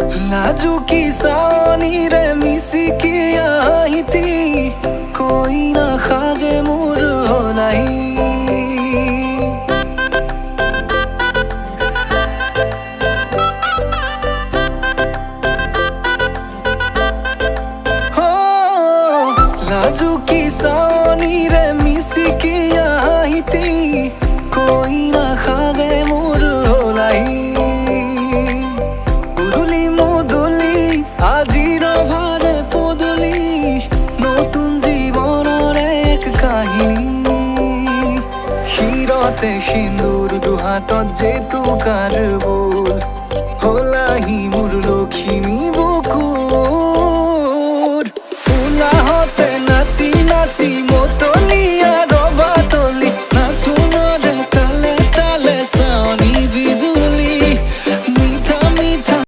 नाजुकी सानी रे मिसिकी आहिती कोई ना खाजे मोर नहीं हो नाजुकी सानी रे मिसिकी आहिती कोई ना खाजे मोर नहीं আজির ভারে পদলি নতুন জীবনের এক কাহিনী শিরতে সিন্দুর দুহাতত যেতু কার বোল হলাহি মোর লখিমী বুকুর উলাহতে নাচি নাচি